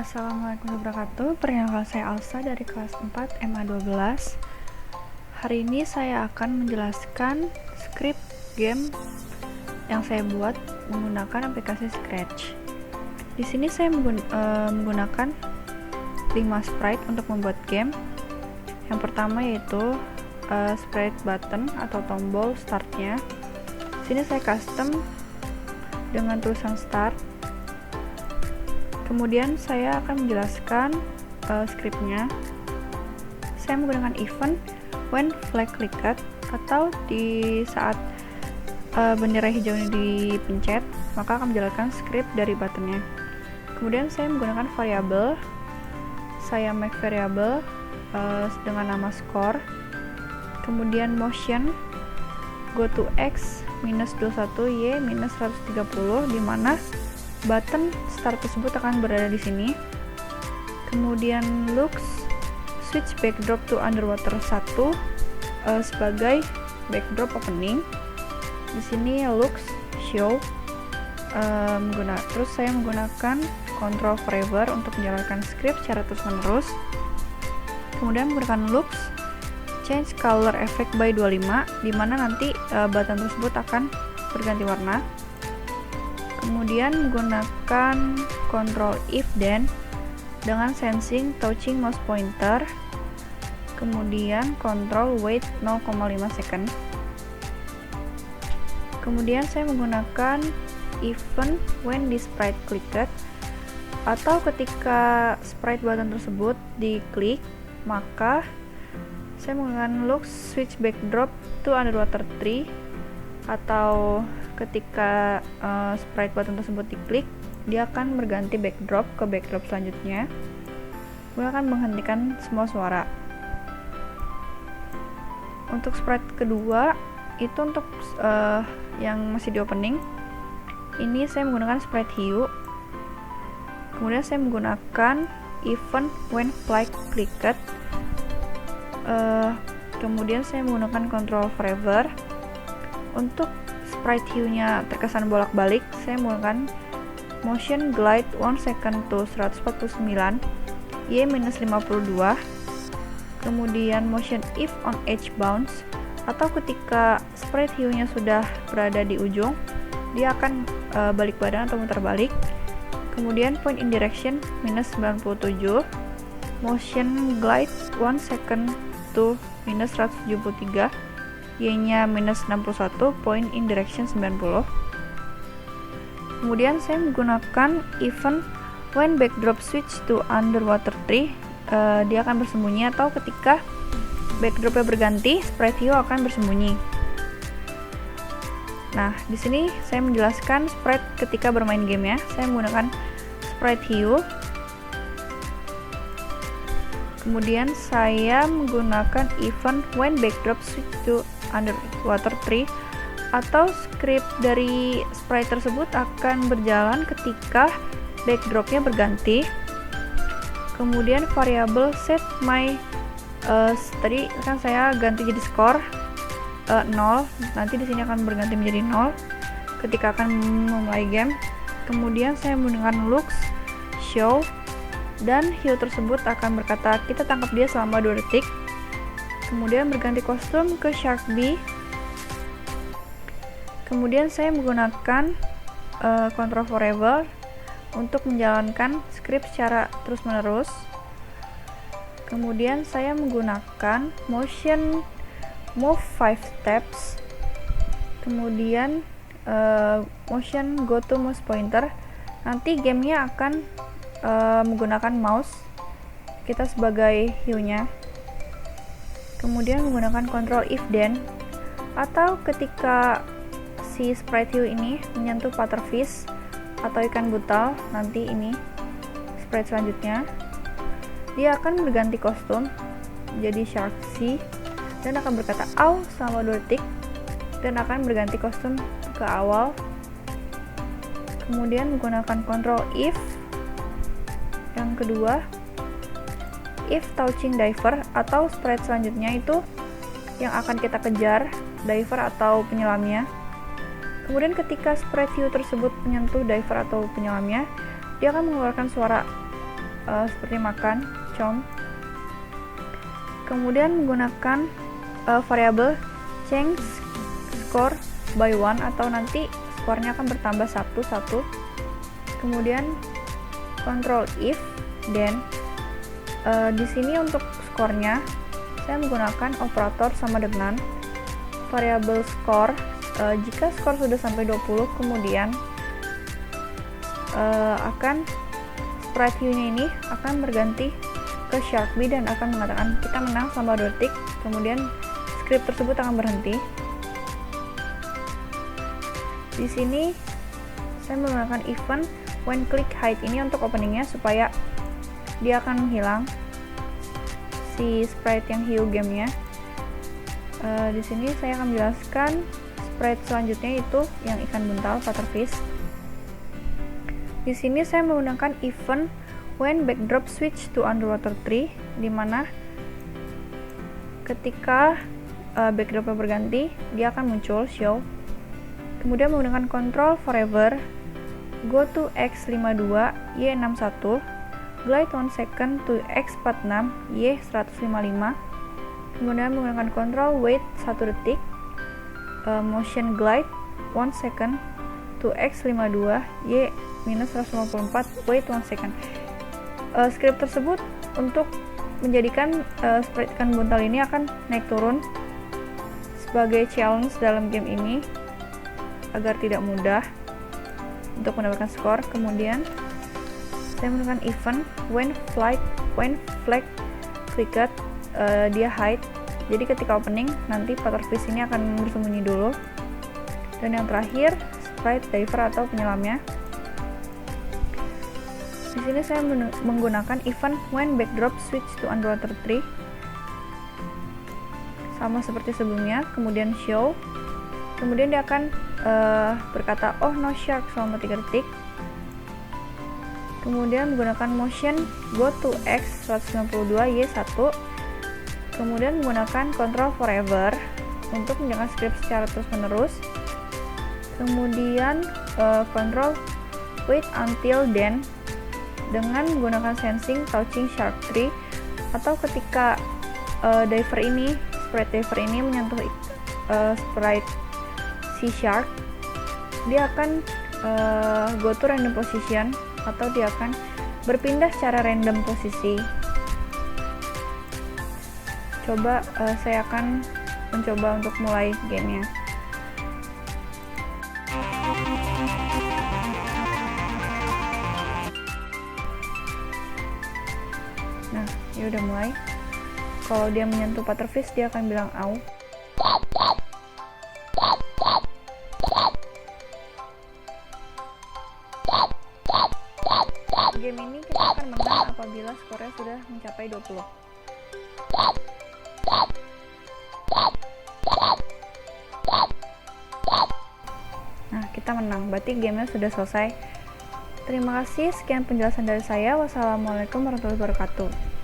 Assalamualaikum warahmatullahi wabarakatuh. Perkenalkan saya Alsa dari kelas 4 MA12. Hari ini saya akan menjelaskan script game yang saya buat menggunakan aplikasi Scratch. Di sini saya menggunakan 5 sprite untuk membuat game. Yang pertama yaitu sprite button atau tombol startnya. Di sini saya custom dengan tulisan start. Kemudian saya akan menjelaskan scriptnya. Saya menggunakan event when flag clicked, atau di saat bendera hijau ini dipencet, maka akan menjalankan script dari buttonnya. Kemudian saya menggunakan variabel. Saya make variabel dengan nama score. Kemudian motion go to x minus 21 y minus 130, di mana button start tersebut akan berada di sini. Kemudian looks switch backdrop to underwater 1 sebagai backdrop opening. Di sini looks show terus saya menggunakan control forever untuk menjalankan script secara terus menerus. Kemudian menggunakan looks change color effect by 25, di mana nanti button tersebut akan berganti warna. Kemudian menggunakan control if then dengan sensing touching mouse pointer. Kemudian control wait 0,5 second. Kemudian saya menggunakan event when the sprite clicked, atau ketika sprite button tersebut diklik, maka saya menggunakan look switch backdrop to underwater 3, atau ketika sprite button tersebut diklik, dia akan berganti backdrop ke backdrop selanjutnya. Kemudian akan menghentikan semua suara. Untuk sprite kedua itu untuk yang masih di opening. Ini saya menggunakan sprite hue. Kemudian saya menggunakan event when flag clicked. Kemudian saya menggunakan control forever. Untuk sprite hue-nya terkesan bolak-balik, saya menggunakan motion glide 1 second to 149 y minus 52. Kemudian motion if on edge bounce, atau ketika sprite hue-nya sudah berada di ujung, dia akan balik badan atau muter balik. Kemudian point in direction minus 97, motion glide 1 second to minus 173, y-nya minus 61, point in direction 90. Kemudian saya menggunakan event when backdrop switch to underwater 3, dia akan bersembunyi, atau ketika backdropnya berganti, sprite hue akan bersembunyi. Nah, di sini saya menjelaskan sprite ketika bermain game ya. Saya menggunakan sprite hue. Kemudian saya menggunakan event when backdrop switch to underwater 3, atau script dari sprite tersebut akan berjalan ketika backdropnya berganti. Kemudian variabel set my tadi kan saya ganti jadi score 0, nanti di sini akan berganti menjadi 0 ketika akan memulai game. Kemudian saya menggunakan looks show, dan hue tersebut akan berkata kita tangkap dia selama 2 detik. Kemudian berganti kostum ke Shark Bee. Kemudian saya menggunakan control forever untuk menjalankan script secara terus menerus. Kemudian saya menggunakan motion move 5 steps. Kemudian motion go to mouse pointer. Nanti gamenya akan menggunakan mouse kita sebagai hue-nya. Kemudian menggunakan control if then, atau ketika si sprite hue ini menyentuh butterfish atau ikan butal, nanti ini sprite selanjutnya dia akan berganti kostum jadi shark sea dan akan berkata ow selama 2 detik, dan akan berganti kostum ke awal. Kemudian menggunakan control if yang kedua, if touching diver, atau sprite selanjutnya itu yang akan kita kejar diver atau penyelamnya. Kemudian ketika sprite hue tersebut menyentuh diver atau penyelamnya, dia akan mengeluarkan suara seperti makan, chomp. Kemudian menggunakan variabel change score by 1 atau nanti skornya akan bertambah 1. Kemudian control if, then di sini untuk skornya saya menggunakan operator sama dengan variabel score. Jika skor sudah sampai 20, kemudian akan sprite view-nya ini akan berganti ke Sharkbee dan akan mengatakan kita menang selama 2 detik, kemudian script tersebut akan berhenti. Di sini saya menggunakan event when click hide ini untuk openingnya supaya dia akan menghilang si sprite yang hiu gamenya. Di sini saya akan menjelaskan sprite selanjutnya itu yang ikan buntal Butterfish. Di sini saya menggunakan event when backdrop switch to underwater tree, dimana ketika backdropnya berganti dia akan muncul show. Kemudian menggunakan control forever go to x52 y61 glide 1 second to x46 y155. Kemudian menggunakan control wait 1 detik motion glide 1 second to x52 y-154 wait 1 second. Script tersebut untuk menjadikan sprite ikan buntal ini akan naik turun sebagai challenge dalam game ini agar tidak mudah untuk mendapatkan skor. Kemudian saya menggunakan event when flag clicked, dia hide, jadi ketika opening nanti Butterfish ini akan bersembunyi dulu. Dan yang terakhir sprite diver atau penyelamnya. Di sini saya menggunakan event when backdrop switch to underwater tree, sama seperti sebelumnya. Kemudian show, kemudian dia akan berkata oh no shark selama 3 detik. Kemudian menggunakan motion go to x 192 y1. Kemudian menggunakan control forever untuk menjalankan script secara terus menerus. Kemudian control wait until then dengan menggunakan sensing touching shark tree, atau ketika sprite diver ini menyentuh sprite si shark, dia akan go to random position atau dia akan berpindah secara random posisi. Coba saya akan mencoba untuk mulai gamenya. Nah, dia udah mulai. Kalau dia menyentuh Butterfish, dia akan bilang au. Game ini kita akan menang apabila skornya sudah mencapai 20. Nah, kita menang. Berarti gamenya sudah selesai. Terima kasih. Sekian penjelasan dari saya. Wassalamualaikum warahmatullahi wabarakatuh.